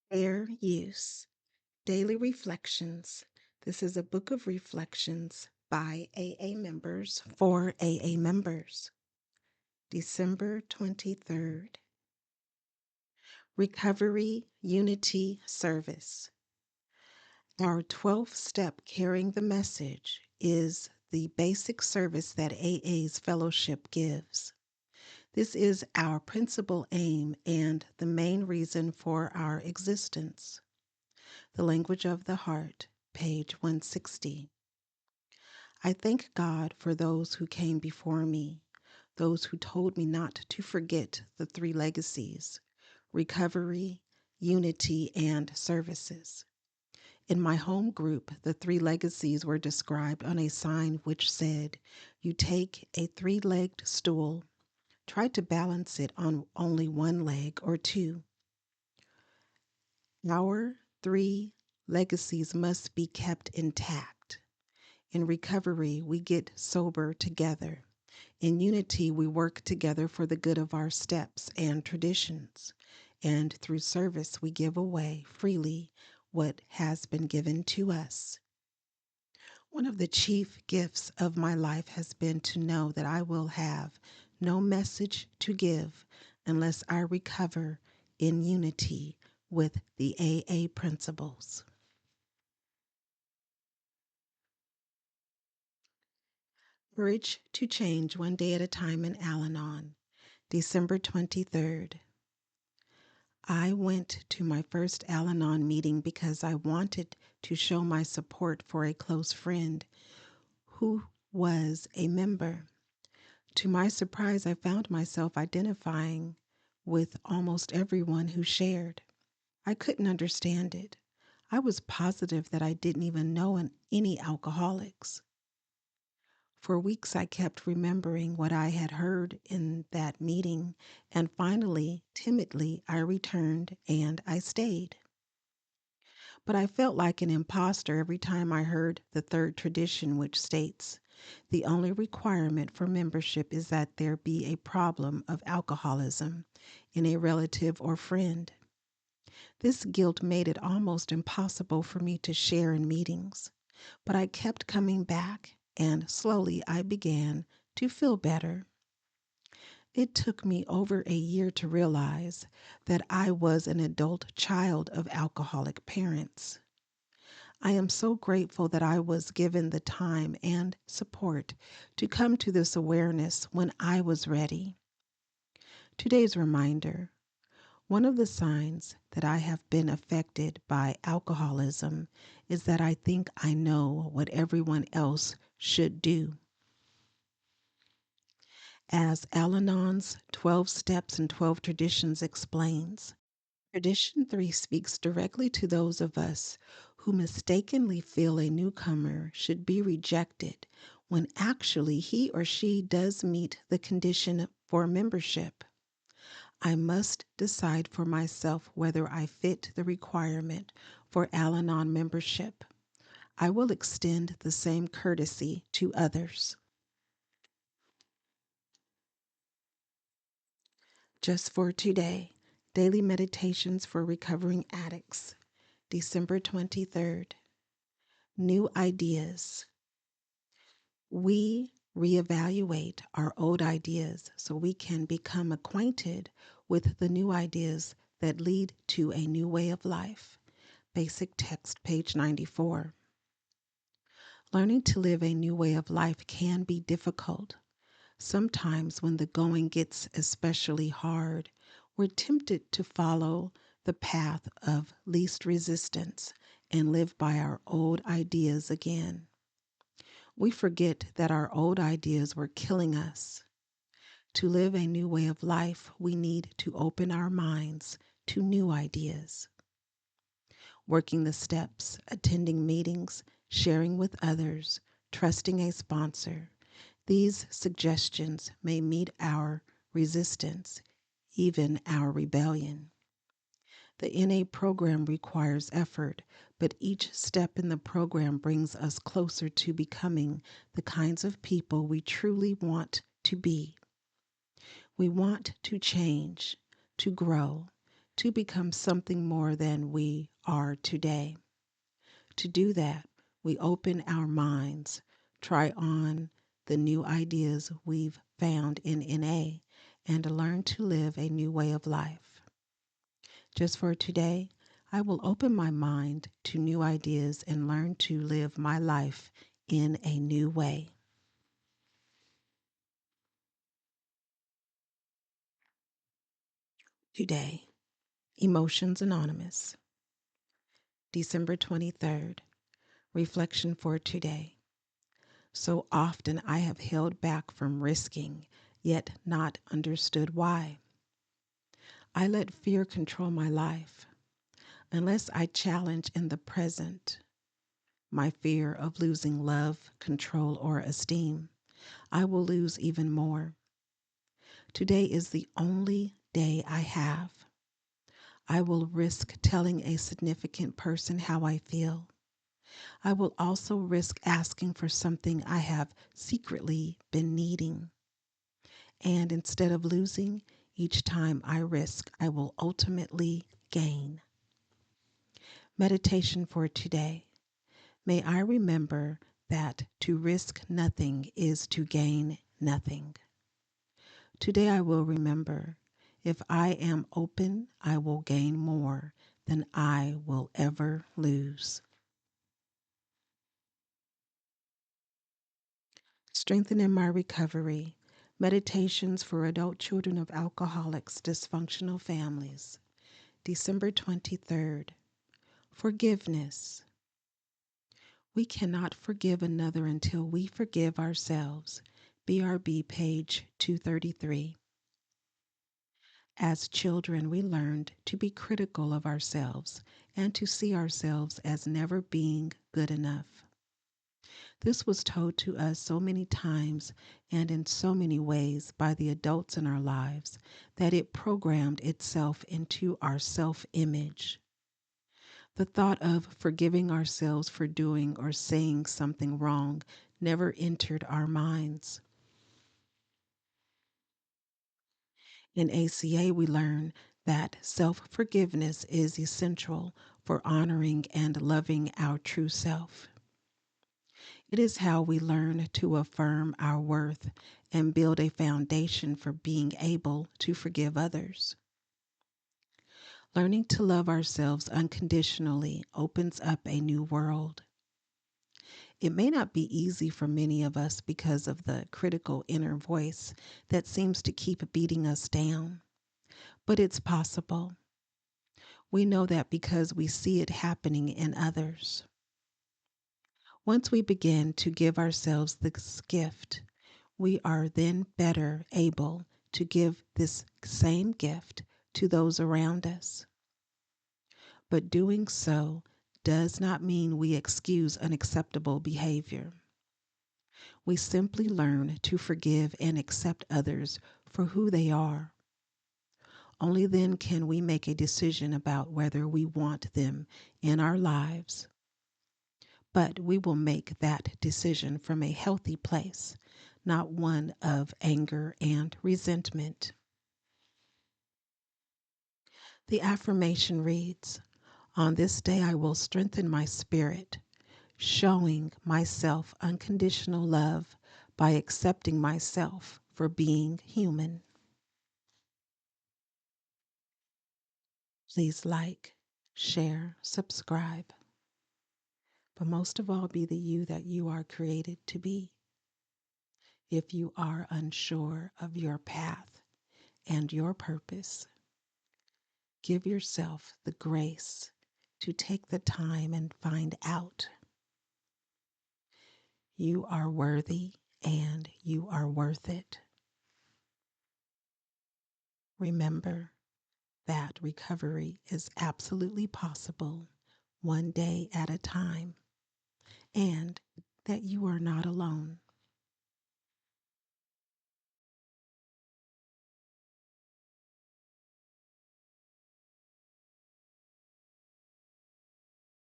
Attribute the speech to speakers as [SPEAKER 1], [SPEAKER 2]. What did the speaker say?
[SPEAKER 1] Fair Use Daily Reflections. This is a book of reflections by AA members for AA members. December 23rd. Recovery Unity Service. Our 12th step carrying the message is the basic service that AA's fellowship gives. This is our principal aim and the main reason for our existence. The Language of the Heart, page 160. I thank God for those who came before me, those who told me not to forget the three legacies: recovery, unity, and services. In my home group, the three legacies were described on a sign which said, "You take a three-legged stool, try to balance it on only one leg or two." Our three legacies must be kept intact. In recovery, we get sober together. In unity, we work together for the good of our steps and traditions. And through service, we give away freely what has been given to us. One of the chief gifts of my life has been to know that I will have no message to give unless I recover in unity with the AA principles. Courage to Change One Day at a Time in Al-Anon, December 23rd. I went to my first Al-Anon meeting because I wanted to show my support for a close friend who was a member. To my surprise, I found myself identifying with almost everyone who shared. I couldn't understand it. I was positive that I didn't even know any alcoholics. For weeks, I kept remembering what I had heard in that meeting, and finally, timidly, I returned and I stayed. But I felt like an imposter every time I heard the third tradition, which states, "The only requirement for membership is that there be a problem of alcoholism in a relative or friend." This guilt made it almost impossible for me to share in meetings, but I kept coming back, and slowly I began to feel better. It took me over a year to realize that I was an adult child of alcoholic parents. I am so grateful that I was given the time and support to come to this awareness when I was ready. Today's reminder: one of the signs that I have been affected by alcoholism is that I think I know what everyone else should do. As Al-Anon's 12 Steps and 12 Traditions explains, Tradition 3 speaks directly to those of us who mistakenly feel a newcomer should be rejected when actually he or she does meet the condition for membership. I must decide for myself whether I fit the requirement for Al-Anon membership. I will extend the same courtesy to others. Just for today, Daily Meditations for Recovering Addicts, December 23rd. New ideas. We reevaluate our old ideas so we can become acquainted with the new ideas that lead to a new way of life. Basic text, page 94. Learning to live a new way of life can be difficult. Sometimes when the going gets especially hard, we're tempted to follow the path of least resistance and live by our old ideas again. We forget that our old ideas were killing us. To live a new way of life, we need to open our minds to new ideas. Working the steps, attending meetings, sharing with others, trusting a sponsor. These suggestions may meet our resistance, even our rebellion. The NA program requires effort, but each step in the program brings us closer to becoming the kinds of people we truly want to be. We want to change, to grow, to become something more than we are today. To do that, we open our minds, try on the new ideas we've found in NA, and learn to live a new way of life. Just for today, I will open my mind to new ideas and learn to live my life in a new way. Today, Emotions Anonymous, December 23rd, reflection for today. So often I have held back from risking, yet not understood why. I let fear control my life. Unless I challenge in the present my fear of losing love, control, or esteem, I will lose even more. Today is the only day I have. I will risk telling a significant person how I feel. I will also risk asking for something I have secretly been needing. And instead of losing, each time I risk, I will ultimately gain. Meditation for today. May I remember that to risk nothing is to gain nothing. Today I will remember, if I am open, I will gain more than I will ever lose. Strengthening my recovery. Meditations for adult children of alcoholics, dysfunctional families. December 23rd. Forgiveness. We cannot forgive another until we forgive ourselves. BRB, page 233. As children, we learned to be critical of ourselves and to see ourselves as never being good enough. This was told to us so many times and in so many ways by the adults in our lives that it programmed itself into our self-image. The thought of forgiving ourselves for doing or saying something wrong never entered our minds. In ACA, we learn that self-forgiveness is essential for honoring and loving our true self. It is how we learn to affirm our worth and build a foundation for being able to forgive others. Learning to love ourselves unconditionally opens up a new world. It may not be easy for many of us because of the critical inner voice that seems to keep beating us down, but it's possible. We know that because we see it happening in others. Once we begin to give ourselves this gift, we are then better able to give this same gift to those around us. But doing so does not mean we excuse unacceptable behavior. We simply learn to forgive and accept others for who they are. Only then can we make a decision about whether we want them in our lives. But we will make that decision from a healthy place, not one of anger and resentment. The affirmation reads, "On this day I will strengthen my spirit, showing myself unconditional love by accepting myself for being human." Please like, share, subscribe, but most of all, be the you that you are created to be. If you are unsure of your path and your purpose, give yourself the grace to take the time and find out. You are worthy and you are worth it. Remember that recovery is absolutely possible, one day at a time, and that you are not alone.